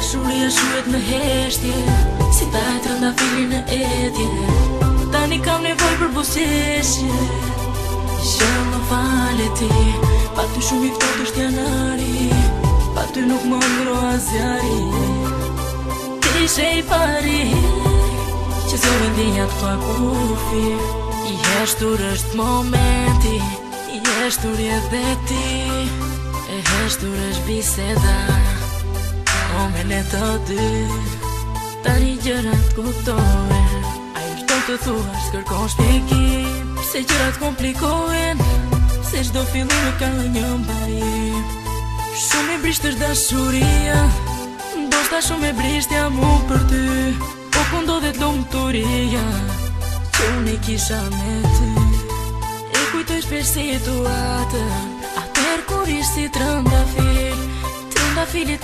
Dashuria shuhet në heshtje, si ta e trëndafili në etje. Tani kam nevoj për buzëqeshje, që më fale ti. Pa ty shumë i ftoht është janari, pa ty nuk më ngro asgjari. Ti ishe i pari, që zove ndjenjat pa kufi. I heshtur është momenti, i heshtur edhe ti. E heshtur është biseda, o me ne të dy. Tani gjërat kuptohen, ajo shto të thua s'kërkon shpjegim. Se gjërat komplikohen, se çdo fillim ka një mbarim. Shumë e brisht është dashuria, ndoshta shumë e brisht jam unë për ty. Po ku ndodhet lumturia, që unë i kisha me ty. E kujtoj shpesh situatën, atëherë kur ish si trëndafil, trëndafilit